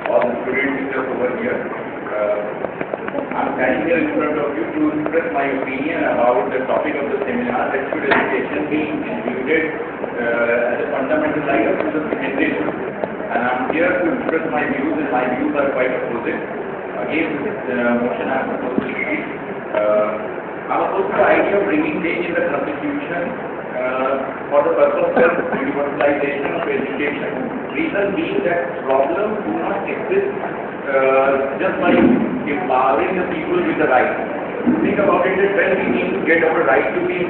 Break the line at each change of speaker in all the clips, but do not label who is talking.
all the student teachers over here. I'm standing here in front of you to express my opinion about the topic of the seminar, that should education be included as a fundamental right up to the secondary school. And I'm here to express my views, and my views are quite opposite. Against this motion I am supposed to read. I'm opposed to the idea of bringing change in the constitution for the purpose of universalization of education. Reason being that problems do not exist just by empowering the people with the right. Think about it, that when we need to get our right to be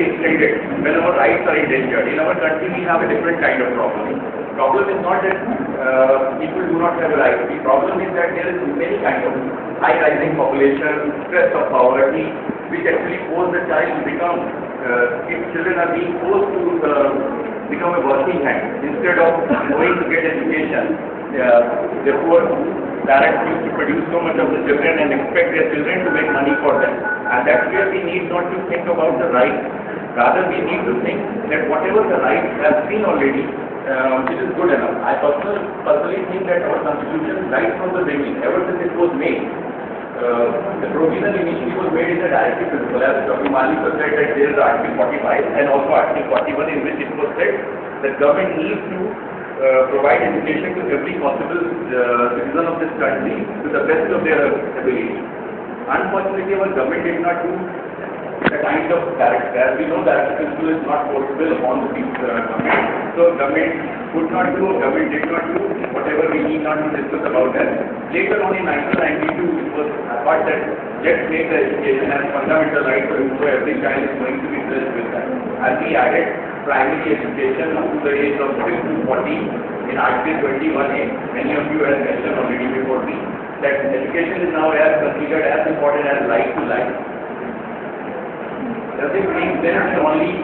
extended, when our rights are endangered. In our country, we have a different kind of problem. Problem is not that people do not have a right. The problem is that there is many kinds of high rising population, stress of poverty, which actually force the child to become, if children are being forced to become a working hand instead of going to get education. Therefore, parents used to produce so much of the children and expect their children to make money for them. And that's where we need not to think about the rights. Rather, we need to think that whatever the rights have been already, it is good enough. I personally think that our constitution, right from the beginning, ever since it was made, the provision initially was made in the directive principle, as Dr. Malik said, that there is Article 45 and also Article 41, in which it was said that government needs to provide education to every possible citizen of this country to the best of their ability. Unfortunately, our government did not do the kind of directive. As we know, directive principle is not forcible upon the government. So government could not do, government did not do whatever we need not to discuss about that. Later on in 1992, it was thought that let's make the education as fundamental right, so every child is going to be blessed with that. And we added primary education up to the age of 6 to 14 in Article 21A. Many of you have mentioned already before me that education is now considered as important as right to life. Does it mean then only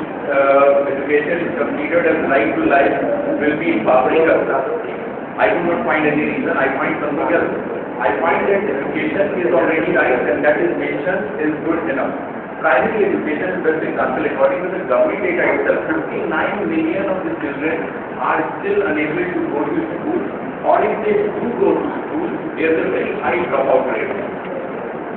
education is considered as right to life will be empowering us? I do not find any reason. I find something else. I find that education is already right, and that is mentioned is good enough. Primary education is best example. According to the government data itself, 59 million of the children are still unable to go to school, or if they do go to school, there is a very high dropout rate.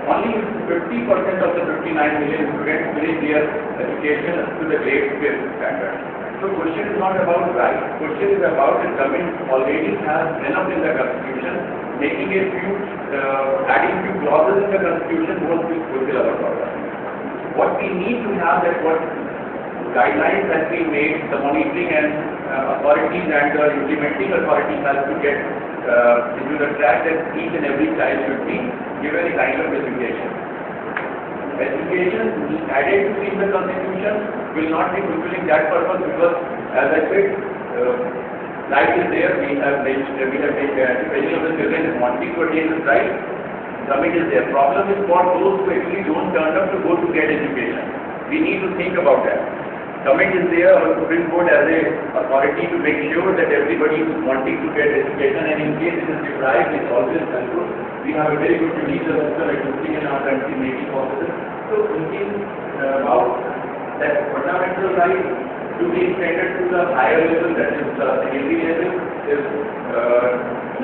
Only 50% of the 59 million students finish their education to the grade 5th standard. So question is not about right. Question is about the government already has enough in the constitution, making a few, adding few clauses in the constitution won't fulfill our purpose. What we need to have that what guidelines has been made, the monitoring and authorities and the implementing authorities has to get into the track that each and every child should be given a kind of education. Education added to in the constitution will not be fulfilling that purpose, because, as I said, right is there. We have many of the children is wanting to attain this right. Government is there. Problem is for those who actually don't turn up to go to get education. We need to think about that. Government is there, our Supreme Court as a authority to make sure that everybody is wanting to get education, and in case it is deprived, it's always helpful. We have a very good judicial system existing in our country making possible. So thinking about that fundamental right to be extended to the higher level, that is the secondary level, is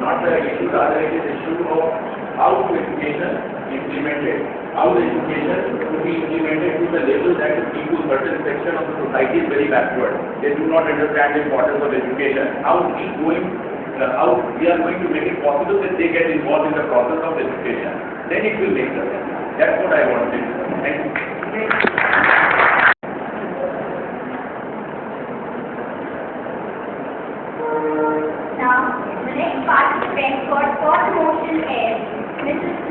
not the issue. Rather, it is issue of how to education implemented, how the education to be implemented to the level that the people, certain section of the society is very backward. They do not understand the importance of education. How we are going to make it possible that they get involved in the process of education. Then it will make sense. That's what I wanted. Thank you.
Now, the next participant for the motion is Mrs.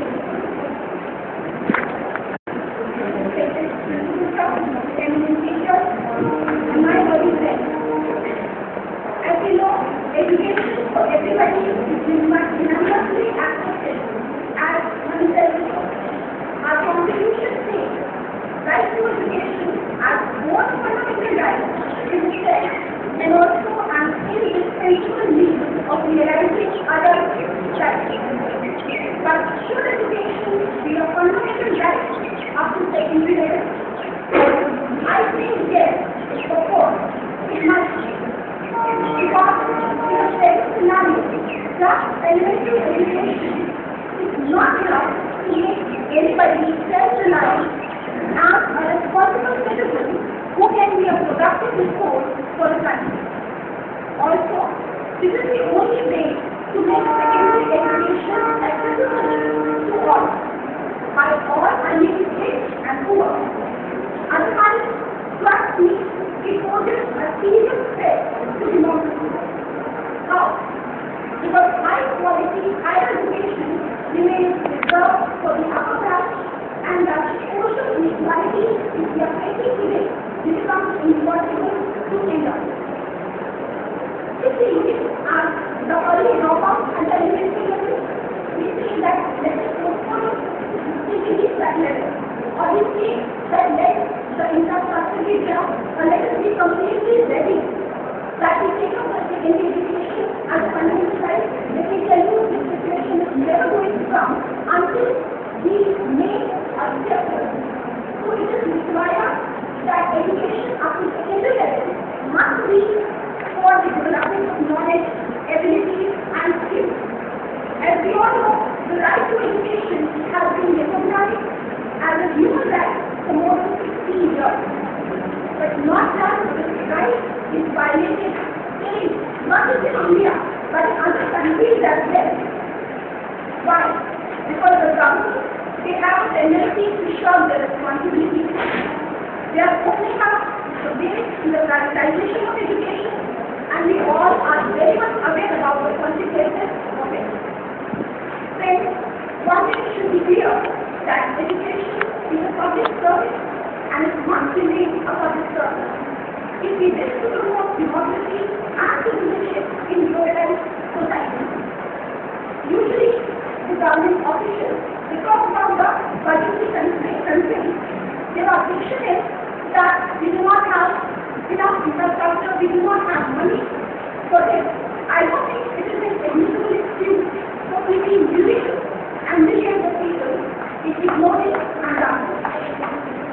As you know, education for everybody is universally accepted as unselfish. Our Constitution says right to education as both fundamental rights is set and also an indispensable means of realizing other rights. But should education be a fundamental right up to secondary level? I think yes, of course, it must be. Because in a ready, self-reliant, and a responsible citizen who can be a productive resource for the country. Also, this is the only way to make secondary education accessible to all, by all, I mean rich and poor. Otherwise, trust me, it poses a serious threat to democracy. How? Because high quality higher education remains reserved for the upper class, and that social inequality is we are facing today becomes impossible to end up. If we look at the early dropouts at the elementary level, we see that let us postpone to reach that level, or we see that let the infrastructure be there, or let us be completely ready that we take up a secondary education as a fundamental right. Let me tell you, this situation is never going to come until we make a step forward. So it is required that education up to secondary level must be for the development of knowledge, abilities, and skills. As we all know, the right to education has been recognized as a human right for more than 16 years. But not just this right is violated in not just in India, but in other countries as well. Why? Because the government, they have a tendency to shirk their responsibilities. They are opening up the way to the privatization of education, and we all are very much aware about the consequences of it. Friends, one thing should be clear, that education is a public service, and it must remain a public service. If we wish to promote democracy and citizenship in globalized society, usually the government officials, they talk about the budgetary constraints. Their objection is that we do not have enough infrastructure, we do not have money for this. I don't think it is an admissible excuse for keeping millions and millions of people in ignorance and darkness.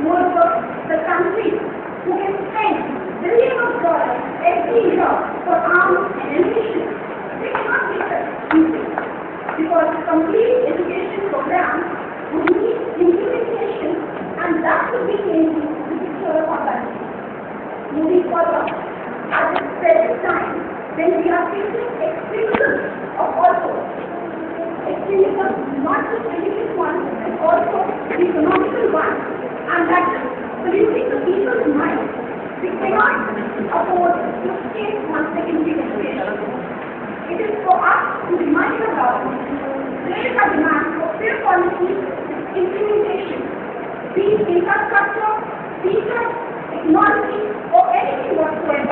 Moreover, the countries who can spend billions of dollars every year for arms and ammunition, they cannot be such excuses, because complete education programs would need implementation, and that would be changing the picture of our country. Moving forward, at this present time, when we are facing extremism of all sorts, extremism not just religious one, but also the economical one, and that is polluting the people's mind, we cannot afford to skip on secondary education. It is for us to remind the government, raise a demand for fair policy implementation, be it infrastructure, teachers, technology, or anything whatsoever.